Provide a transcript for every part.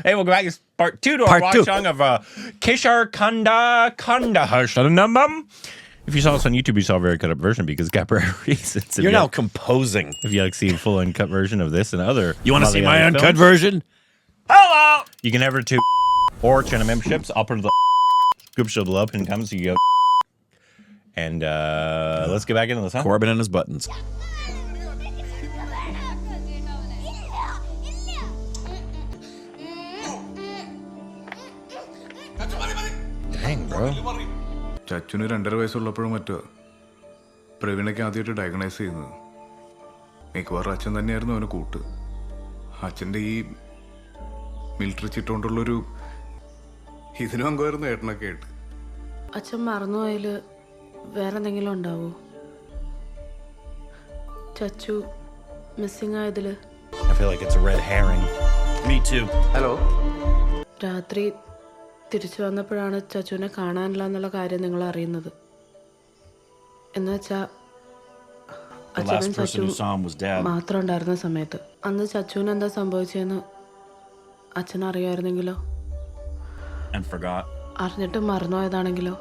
Hey, welcome back. It's part 2 to our watch-along of Kishar Kanda Hashanambam. If you saw us on YouTube, you saw a very cut-up version because Capoeira reasons. You're now composing. If you like to see a full uncut version of this and other... You want to see my uncut films, version? Hello! You can head over to or channel memberships. I'll put the group show below, pin comments, so you go... And let's get back into this, huh? Corbin and his buttons. Dang, bro. ചച്ചുന് 2.5 വയസ്സുള്ളപ്പോഴും മറ്റോ പ്രവീണയ്ക്ക് ആദ്യമായിട്ട് diagnose ചെയ്യുന്നത്. മിക്കവാറും അച്ഛൻ തന്നെയായിരുന്നു അവന് കൂട്ട്. അച്ഛൻ്റെ ഈ മിലിറ്ററി ചിട്ടുകൊണ്ടുള്ളൊരു ഇതിനും അംഗമായിരുന്നു ഏട്ടനൊക്കെ ആയിട്ട്. അച്ഛൻ മറന്നുപോയതിൽ വേറെ എന്തെങ്കിലും ഉണ്ടാവോ? ചച്ചു മിസ്സിംഗ് ആയതിൽ? I feel like it's a red herring. Me too. Hello. രാത്രി തിരിച്ചു വന്നപ്പോഴാണ് ചച്ചുവിനെ കാണാനില്ല എന്നുള്ള കാര്യം നിങ്ങൾ അറിയുന്നത്. എന്നുവെച്ചാൽ അച്ഛനും ചച്ചുവും മാത്രം ഉണ്ടായിരുന്ന സമയത്ത് അന്ന് ചച്ചുവിന് എന്താ സംഭവിച്ചതെന്ന് അച്ഛൻ അറിയാമായിരുന്നെങ്കിലോ? അറിഞ്ഞിട്ട് മറന്നുപോയതാണെങ്കിലോ?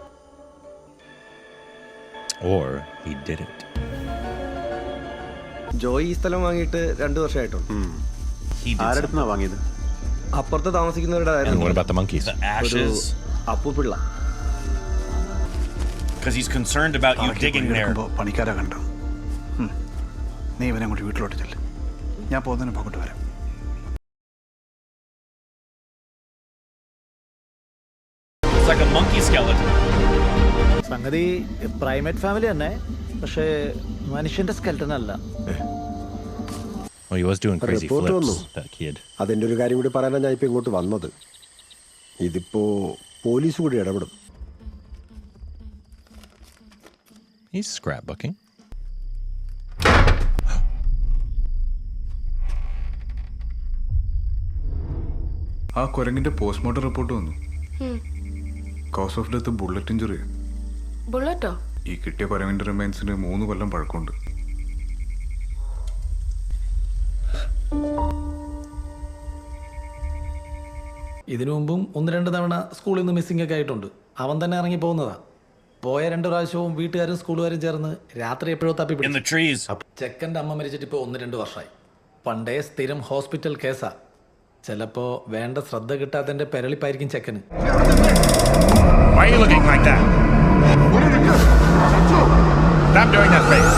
Or he didn't. ജോയി ഈ സ്ഥലം വാങ്ങിയിട്ട് 2 വർഷമായിട്ടുണ്ട്. ആരടുത്തുനിന്നാ വാങ്ങിയത്? അപ്പുറത്ത് താമസിക്കുന്നവരുടെ And what about the monkeys? The ashes. Appupillai. Because he's concerned about you digging there. പണിക്കാരാ കണ്ടോ? നീ ഇവനെ അങ്ങോട്ട് വീട്ടിലോട്ട് ചെല്ല്. ഞാൻ പോകുന്നതിന് അങ്ങോട്ട് വരാം. It's like a monkey skeleton. സംഗതി പ്രൈമേറ്റ് ഫാമിലി തന്നെ, പക്ഷേ മനുഷ്യന്റെ സ്കെൽട്ടൻ അല്ല. Well, he was doing crazy flips, that kid. അതിൻ്റെ ഒരു കാര്യം കൂടി പറയാനാണ് ഞാൻ ഇപ്പോൾ ഇങ്ങോട്ട് വന്നത്. ഇതിപ്പോൾ പോലീസ് കൂടി ഇടപെടും. He's scrapbooking. ആ കുരങ്ങിന്റെ പോസ്റ്റ്മോർട്ടം റിപ്പോർട്ട് വന്നു. Cause of death bullet injury. ബുള്ളറ്റോ? ഈ കിട്ടിയ കുരങ്ങിന്റെ റിമൈൻസിന് 3 കൊല്ലം പഴക്കമുണ്ട്. ഇതിനു മുമ്പും 1-2 തവണ സ്കൂളിൽ നിന്ന് മിസ്സിംഗ് ഒക്കെ ആയിട്ടുണ്ട്. അവൻ തന്നെ ഇറങ്ങി പോകുന്നതാ. പോയ 2 പ്രാവശ്യവും വീട്ടുകാരും സ്കൂളുകാരും ചേർന്ന് രാത്രി എപ്പോഴോ തപ്പി In the trees. ചെക്കൻ്റെ അമ്മ മരിച്ചിട്ട് ഇപ്പോൾ 1-2 വർഷമായി. പണ്ടേ സ്ഥിരം ഹോസ്പിറ്റൽ കേസാ. ചിലപ്പോ വേണ്ട ശ്രദ്ധ കിട്ടാത്തതിന്റെ പെരളിപ്പായിരിക്കും ചെക്കന്. Why are you looking like that? Stop doing that face.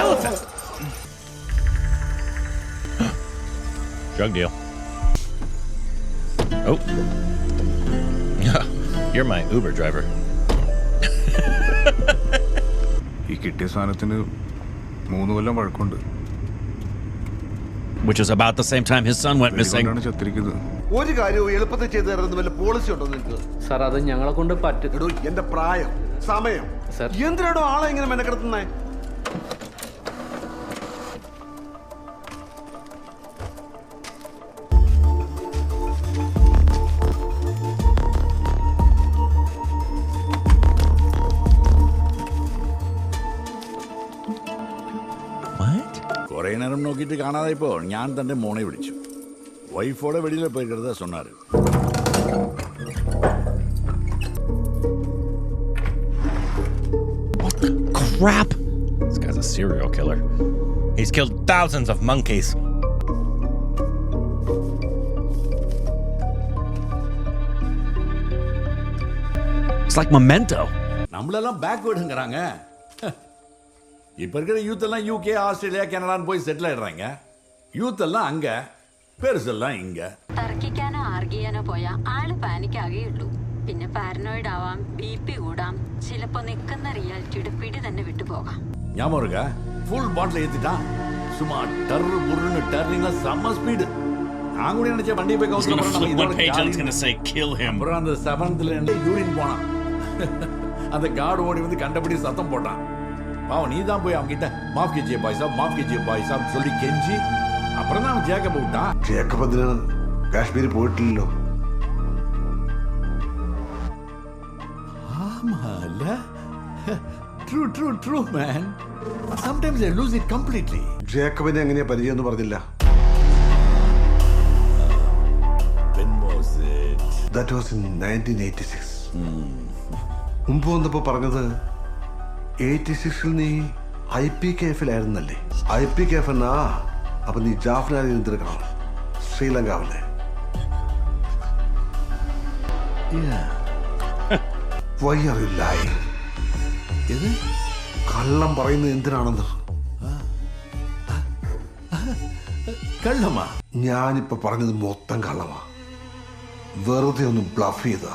Elephant. Drug deal. Oh. You're my Uber driver. ഈ കിട്ടിയ സാധനത്തിന് 3 കൊല്ലം പഴക്കമുണ്ട്. Which is about the same time his son went missing. ചത്തിരിക്കുന്നത്. ഒരു കാര്യവും എളുപ്പത്തിൽ ചെയ്തു തരുന്ന വല്ല പോളിസി ഉണ്ടോ നിങ്ങൾക്ക്? സാർ അത് ഞങ്ങളെ കൊണ്ട് പറ്റും. എന്റെ പ്രായം സമയം എന്തിനാടോ ആളെ ഇങ്ങനെ മെനക്കെടുത്തുന്നേ? കുറേ നേരം നോക്കിയിട്ട് കാണാതായപ്പോൾ ഞാൻ തൻ്റെ മോനെ വിളിച്ചു. വൈഫോടെ വെളിയിൽ പോയിக்கிறதா சொன்னாரு. What the crap? This guy's a serial killer. He's killed thousands of monkeys. It's like Memento. நம்மளெல்லாம் பேக்வேர்டுங்கிறாங்க. இப்போ இருக்கிற யூத் எல்லாம் UK, ஆஸ்திரேலியா, கனடான்னு போய் செட்டில் ஆயிடுறாங்க. യൂത്ത് എല്ലാം അങ്ക പെരുസെല്ലാം ഇങ്ക. തർക്കിക്കാനോ ആർഗിയാനോ പോയാ ആള് പാനിക് ആകെയുള്ളൂ. പിന്നെ പാരനോയിഡ് ആവാം, BP കൂടാം, ചിലപ്പോ നിൽക്കുന്ന റിയാലിറ്റിയുടെ പിടി തന്നെ വിട്ടുപോകാം. ஞாபகம் இருக்கா? ஃபுல் பாட்டில் ஏற்றிட்டான். சும்மா டர்ரு புருன்னு டர்னிங்ல செம்ம ஸ்பீடு. நான் கூட நினைச்ச வண்டி போய் கவுத்துல அப்புறம் அந்த 7th யூரின் போனான். அந்த கார்டு ஓடி வந்து கண்டபடி சத்தம் போட்டான். பாவம் நீ தான் போய் அவங்க கிட்ட மாஃப் கீஜியே பாய் சாப், மாஃப் கீஜியே பாய் சாப் சொல்லி கெஞ்சி அப்புறம் தான் அவன் ஜேக்கப் விட்டான். ജേക്കബ് അതിന് കാശ്മീർ പോയിട്ടില്ലല്ലോ. ஆமால. True man. Sometimes I lose it completely. ജേക്കബിനെ എങ്ങനെയാ പരിചയം എന്ന് പറഞ്ഞില്ല. That was in 1986. മുമ്പ് വന്നപ്പോൾ പറഞ്ഞത് 86 നീ IPKF-ലായിരുന്നല്ലേ? IPKF എന്നാ? അപ്പൊ നീ ജാഫ്നാലിൽ നിന്നെടുക്കണം, ശ്രീലങ്കാവിലെ. Why are you lying? കള്ളം പറയുന്നത് എന്തിനാണെന്ന്? കള്ളമാ? ഞാനിപ്പോ പറഞ്ഞത് മൊത്തം കള്ളമാ. വെറുതെ ഒന്ന് ബ്ലഫ് ചെയ്ത.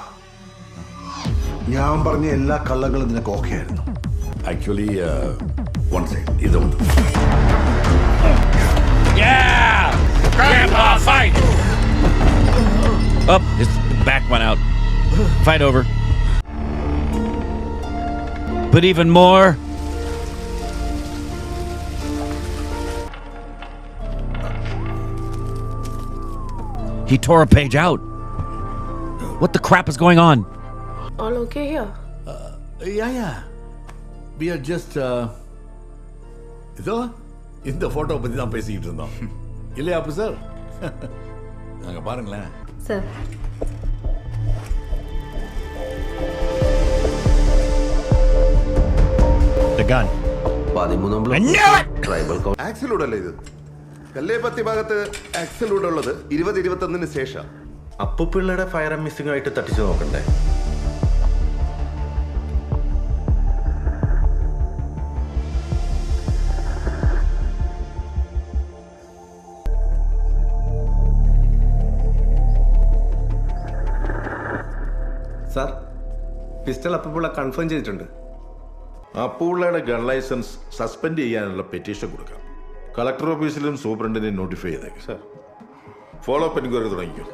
ഞാൻ പറഞ്ഞ എല്ലാ കള്ളങ്ങളും നിനക്ക് ഓക്കെ ആയിരുന്നു. ആക്ച്വലി വൺ സെക്കൻഡ്, ഇതുണ്ട്. Up, his back went out. Fight over. But even more. He tore a page out. What the crap is going on? All okay here? Yeah. We are just இதோ இந்த photo பத்தி தான் பேசிக்கிட்டு இருந்தோம் இல்லையா officer? அங்க பாருங்களேன். Sir. The gun. ആക്സിലൂഡ് അല്ലേ ഇത്? കല്ലേപ്പത്തി ഭാഗത്ത് ആക്സിലൂഡ് ഉള്ളത് 20-21 ശേഷം. അപ്പുപിള്ളയുടെ ഫയർ ആൻഡ് മിസ്സിംഗ് ആയിട്ട് തട്ടിച്ചു നോക്കണ്ടേ? സാർ, പിസ്റ്റൾ അപ്പുപിള്ള കൺഫേം ചെയ്തിട്ടുണ്ട്. അപ്പുപിള്ളയുടെ ഗൺ ലൈസൻസ് സസ്പെൻഡ് ചെയ്യാനുള്ള പെറ്റീഷൻ കൊടുക്കാം. കളക്ടർ ഓഫീസിലും സൂപ്രണ്ടിനെ നോട്ടിഫൈ ചെയ്തേക്കും. സാർ, ഫോളോ അപ്പ് എൻക്വയറി തുടങ്ങിക്കോ.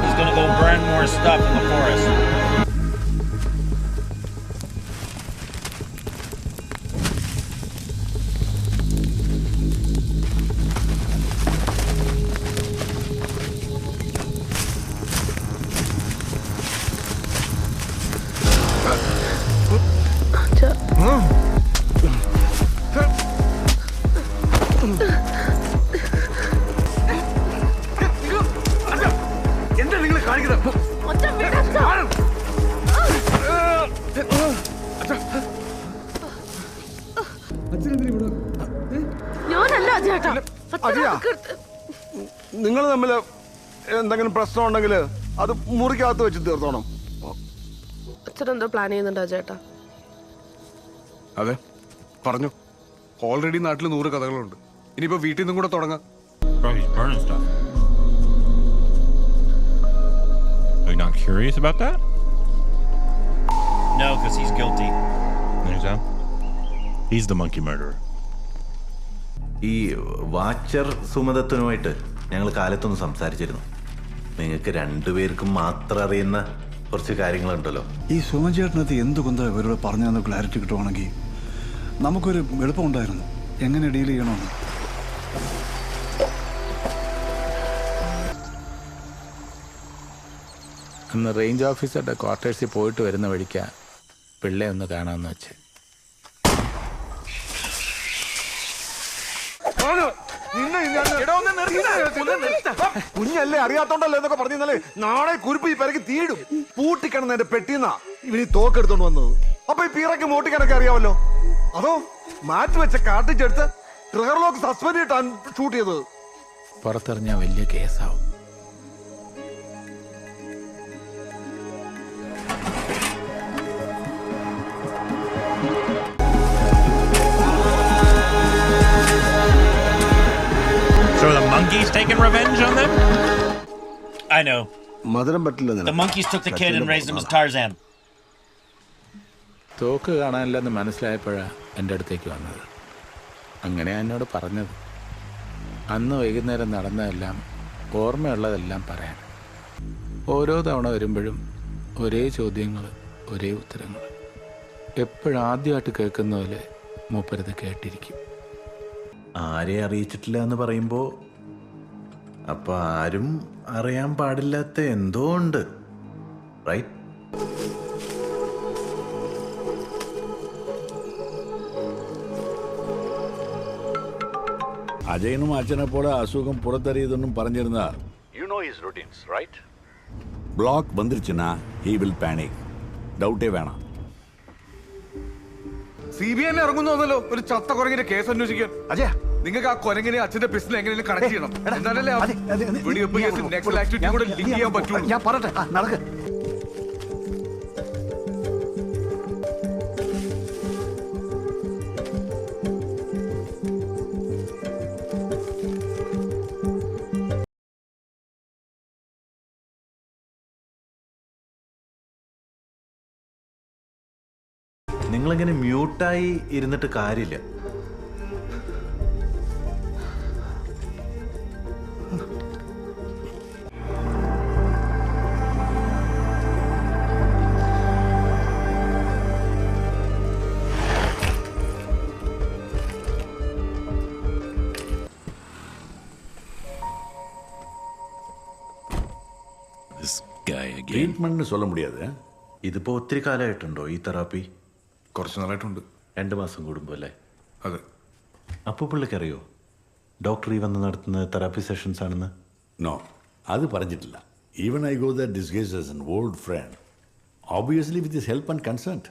He's gonna go burn more stuff in the forest. എന്താ നിങ്ങൾ കാണിക്കുന്നത്? നിങ്ങൾ തമ്മിൽ എന്തെങ്കിലും പ്രശ്നം ഉണ്ടെങ്കിൽ അത് മുറിക്കകത്ത് വെച്ച് തീർത്തോണം. അച്ഛനെന്തോ പ്ലാൻ ചെയ്യുന്നുണ്ടോ ചേട്ടാ? അതെ, പറഞ്ഞു. ഓൾറെഡി നാട്ടിൽ 100 കഥകളുണ്ട്. ഇനിയിപ്പോ വീട്ടിൽ നിന്നും കൂടെ തുടങ്ങാം. Bro, he's burning stuff. Are you not curious about that? No, because he's guilty. He's the monkey murderer. ഈ വാച്ചർ സുമദത്തുനുമായിട്ട് ഞങ്ങൾ കാലത്തൊന്ന് സംസാരിച്ചിരുന്നു. നിങ്ങൾക്ക് രണ്ടുപേർക്കും മാത്രം അറിയുന്ന കുറച്ച് കാര്യങ്ങളുണ്ടല്ലോ. ഈ സുമൻ ചേട്ടനത് എന്തുകൊണ്ടാ ഇവരോട് പറഞ്ഞതെന്ന് ക്ലാരിറ്റി കിട്ടുവാണെങ്കിൽ നമുക്കൊരു എളുപ്പമുണ്ടായിരുന്നു എങ്ങനെ ഡീൽ ചെയ്യണമെന്ന്. അന്ന് റേഞ്ച് ഓഫീസറുടെ ക്വാർട്ടേഴ്സിൽ പോയിട്ട് വരുന്ന വഴിക്കാ പിള്ളയെ ഒന്ന് കാണാമെന്ന് വെച്ച്. കുഞ്ഞല്ലേ അറിയാത്തോണ്ടല്ലോ എന്നൊക്കെ പറഞ്ഞാലേ നാളെ കുരുപ്പ് ഈ പെരക്ക് തീടും. പൂട്ടിക്കണം എന്റെ പെട്ടിന്നാ ഇവന് തോക്കെടുത്തോണ്ട് വന്നത്. അപ്പൊ ഈ പീറയ്ക്ക് മോട്ടിക്കാനൊക്കെ അറിയാമല്ലോ. അതോ മാറ്റി വെച്ച കാട്ടിച്ചെടുത്ത് ട്രിഗർലോക്ക് സസ്പെൻഡ് ചെയ്തിട്ടാൻ ഷൂട്ട് ചെയ്തത്. പുറത്തെറിഞ്ഞാൽ വലിയ കേസാവും. So the monkeys taking revenge on them? I know. മധുരം പറ്റില്ല. The monkeys took the kid and raised him as Tarzan. തോക്ക് കാണാനില്ലെന്ന് മനസ്സിലായപ്പോഴാണ് എൻ്റെ അടുത്തേക്ക് വന്നത്. അങ്ങനെയാണ് എന്നോട് പറഞ്ഞത്. അന്ന് വൈകുന്നേരം നടന്നതെല്ലാം ഓർമ്മയുള്ളതെല്ലാം പറയാൻ. ഓരോ തവണ വരുമ്പോഴും ഒരേ ചോദ്യങ്ങൾ, ഒരേ ഉത്തരങ്ങൾ. എപ്പോഴും ആദ്യമായിട്ട് കേൾക്കുന്ന പോലെ മൂപ്പരത് കേട്ടിരിക്കും. ആരെ അറിയിച്ചിട്ടില്ല എന്ന് പറയുമ്പോൾ അപ്പോൾ ആരും അറിയാൻ പാടില്ലാത്ത എന്തോ ഉണ്ട്, റൈറ്റ്? അജയനും അച്ഛനെ പോലെ അസുഖം പുറത്തറിയതൊന്നും പറഞ്ഞിരുന്ന ബ്ലോക്ക് വന്നിരുച്ചുനാ ഹി വിൽ പാനിക്. ഡൗട്ടേ വേണം. CBI ഇറങ്ങുന്നല്ലോ ഒരു ചത്ത കുരങ്ങിന്റെ കേസ് അന്വേഷിക്കാൻ. അജയ, നിങ്ങൾക്ക് ആ കൊരങ്ങിനെ അച്ഛന്റെ പിസ്റ്റൽ എങ്ങനെയും കണക്ട് ചെയ്യണം. എന്നാലല്ലേ വെടിവെപ്പ് കേസ് നെക്സ്റ്റ് ആക്ടിവിറ്റി കൂടെ ലിങ്ക് ചെയ്യാൻ പറ്റുള്ളൂ. ഞാൻ പറയട്ടെ, നടക്ക്. നിങ്ങളിങ്ങനെ മ്യൂട്ടായി ഇരുന്നിട്ട് കാര്യമില്ല. ട്രീറ്റ്മെന്റിന് சொல்ல முடியாது. ഇതിപ്പോ ഒത്തിരി കാലമായിട്ടുണ്ടോ ഈ തെറാപ്പി? കുറച്ച് നാളായിട്ടുണ്ട്. 2 മാസം കൂടുമ്പോ അല്ലേ? അതെ. അപ്പോൾ പുള്ളിക്കറിയോ ഡോക്ടർ ഈ വന്ന് നടത്തുന്ന തെറാപ്പി സെഷൻസ് ആണെന്ന്? നോ, അത് പറഞ്ഞിട്ടില്ല. Even I go that disguise as an old front, obviously with his help and consent.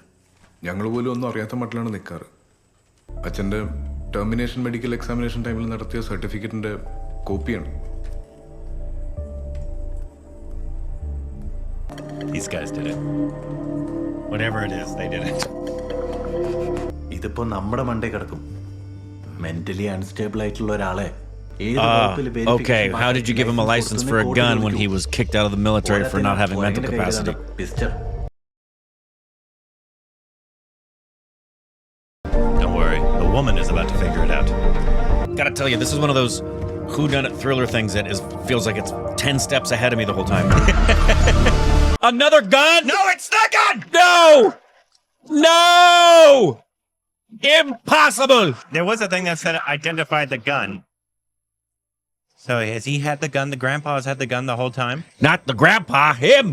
ഞങ്ങൾ പോലും ഒന്നും അറിയാത്ത മട്ടിലാണ് നിൽക്കാറ്. അച്ഛൻ്റെ ടെർമിനേഷൻ മെഡിക്കൽ എക്സാമിനേഷൻ ടൈമിൽ നടത്തിയ സർട്ടിഫിക്കറ്റിന്റെ കോപ്പിയാണ്. These guys did it. Whatever it is, they did it. ഇതിപ്പോ നമ്മുടെ മണ്ടേ കിടക്കും. മെന്റലി അൺസ്റ്റേബിൾ ആയിട്ടുള്ള ഒരാളെ Okay, how did you give him a license for a gun when he was kicked out of the military for not having mental capacity? Don't worry, the woman is about to figure it out. Gotta tell you, this is one of those whodunit thriller things that feels like it's 10 steps ahead of me the whole time. Another gun? No, it's not gun! No! No! Impossible! There was a thing that said identified the gun. So has he had the gun? The grandpa's had the gun the whole time? Not the grandpa, him!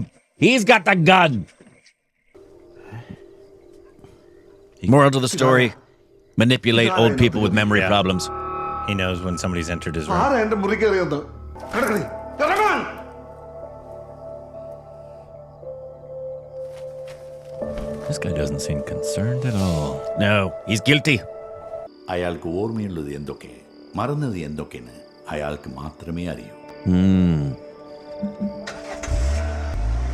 He's got the gun! Moral to the story, manipulate old people with memory problems. He knows when somebody's entered his room. ആരാ എന്റെ മുറി കയറിയത്? ഇറങ്ങാൻ! This guy doesn't seem concerned at all. No, he's guilty. അയാൾക്ക് ഓർമ്മയുള്ളത് എന്തൊക്കെ, മറന്നത് എന്തൊക്കെയെന്ന് അയാൾക്ക് മാത്രമേ അറിയൂ.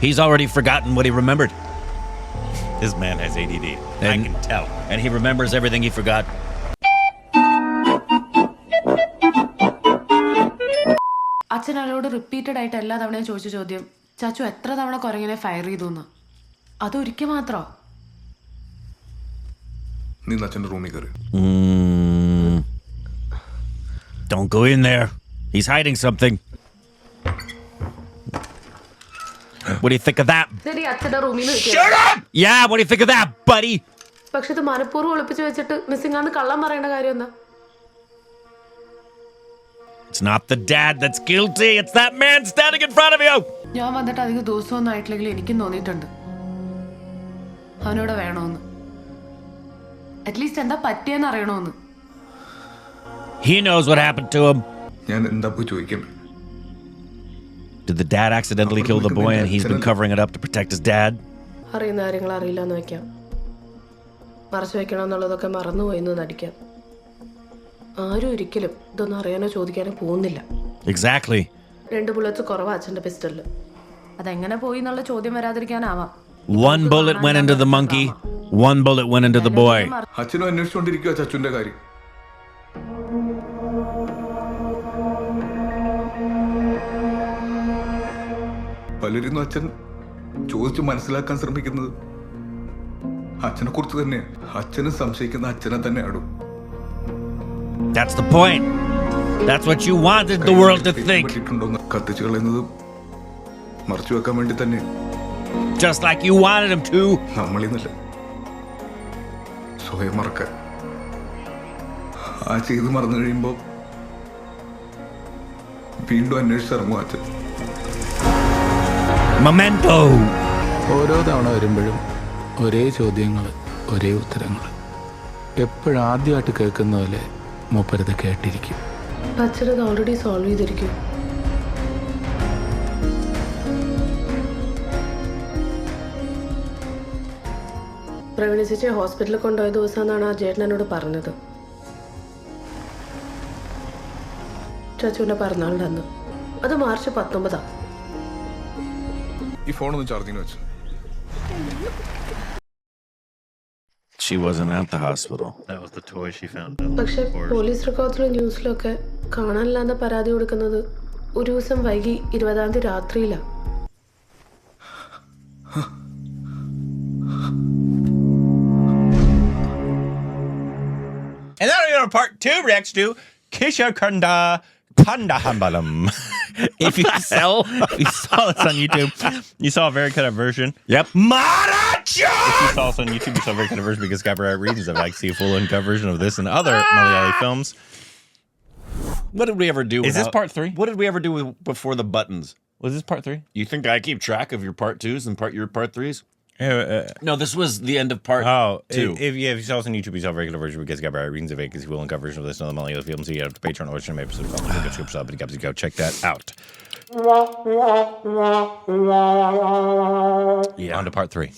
He's already forgotten what he remembered. This man has ADD. I can tell. And he remembers everything he forgot. അച്ഛൻ അയാളോട് റിപ്പീറ്റഡ് ആയിട്ട് എല്ലാ തവണയും ചോദിച്ച ചോദ്യം, ചാച്ചു എത്ര തവണ കുരങ്ങിനെ ഫയർ ചെയ്തു എന്ന്. അതൊരിക്കൽ മാത്രോ? നീ അച്ഛൻ്റെ റൂമിൽ കയറി. Don't go in there. He's hiding something. What do you think of that? ശരി, അച്ഛൻ്റെ റൂമിൽ Shut up! Yeah, what do you think of that, buddy? പക്ഷെ ഇത് മനഃപൂർവ്വം ഒളിപ്പിച്ച് വെച്ചിട്ട് മിസ്സിംഗ് ആണെന്ന് കള്ളം പറയേണ്ട കാര്യം എന്താ? It's not the dad that's guilty. It's that man standing in front of you. ഞാൻ വന്നിട്ട് അധികം ദിവസമൊന്നും ആയിട്ടില്ലെങ്കിൽ എനിക്കും തോന്നിയിട്ടുണ്ട് അവനോട് വേണമെന്ന്. അറ്റ്ലീസ്റ്റ് എന്താ പറ്റിയെന്ന് അറിയണമെന്ന്. He knows what happened to him. ഞാൻ എന്താ പോയി ചോദിക്കും? Did the dad accidentally kill the boy and he's been covering it up to protect his dad? അറിയുന്ന കാര്യങ്ങൾ അറിയില്ല എന്ന് വെക്കാം, മറച്ചു വെക്കണം എന്നുള്ളതൊക്കെ മറന്നുപോയി എന്ന് നടിക്കാം. ആരും ഒരിക്കലും ഇതൊന്നും അറിയാനോ ചോദിക്കാനോ പോകുന്നില്ല. Exactly. 2 ബുള്ളറ്റ്സ് കുറവാ അച്ഛൻ്റെ പിസ്റ്റലിൽ. അതെങ്ങനെ പോയി എന്നുള്ള ചോദ്യം വരാതിരിക്കാനാവാം. 1 bullet went into the monkey, 1 bullet went into the boy. അച്ഛനും അന്വേഷിച്ചുകൊണ്ടിരിക്കുക ചച്ചുവിന്റെ കാര്യം. പലരും അച്ഛൻ ചോദിച്ചു മനസ്സിലാക്കാൻ ശ്രമിക്കുന്നത് അച്ഛനെ കുറിച്ച് തന്നെ. അച്ഛനും സംശയിക്കുന്ന അച്ഛനെ തന്നെയാണോ? That's the point. That's what you wanted the world to think. കത്തിച്ചു കളയുന്നത് മറച്ചു വെക്കാൻ വേണ്ടി തന്നെ. Just like you wanted him to. നമ്മളിന്നല്ല, സ്വയം മറക്കാൻ. ആ ചെയ്ത് മറന്നു കഴിയുമ്പോ വീണ്ടും അന്വേഷിച്ചിറങ്ങും അച്ഛൻ. Memento. ഓരോ തവണ വരുമ്പോഴും ഒരേ ചോദ്യങ്ങൾ, ഒരേ ഉത്തരങ്ങൾ. എപ്പോഴും ആദ്യമായിട്ട് കേൾക്കുന്ന പോലെ മൂപ്പരത് കേട്ടിരിക്കും. അച്ഛനത് ഓൾറെഡി സോൾവ് ചെയ്തിരിക്കും. പ്രവീണ ചേച്ചി ഹോസ്പിറ്റലിൽ കൊണ്ടുപോയ ദിവസമെന്നാണ് ആ ചേട്ടൻ എന്നോട് പറഞ്ഞത്. ചച്ചുവിന്റെ പിറന്നാളിൻ്റെ അന്ന്. അത് മാർച്ച് 19. ഈ ഫോണൊന്നും ചാർജിങ് വെച്ചു. She wasn't at the hospital. That was the toy she found. പക്ഷെ പോലീസ് റെക്കോർഡ്സിലും ന്യൂസിലൊക്കെ കാണാനില്ലാന്ന പരാതി കൊടുക്കുന്നത് ഒരു ദിവസം വൈകി 20-ാം തീയതി രാത്രിയിലാണ്. And now we're on part 2, Rex 2, Kisha Kanda Hambalam. If you saw this on YouTube, you saw a very cut up version. Yep. Maracho! If you saw this on YouTube, you saw a very cut up version because copyright reasons. I'd like to see a full uncut version of this and other Malayali films. What did we ever do? Is this part 3? What did we ever do before the buttons? Was this part 3? You think I keep track of your part 2s and your part 3s? No, this was the end of part 2. If you saw this on YouTube, you saw a regular version because copyright reasons of it because we'll uncut version of this and other Malayali films. So you have to Patreon or episode. Go check that out. Yeah. On to part 3.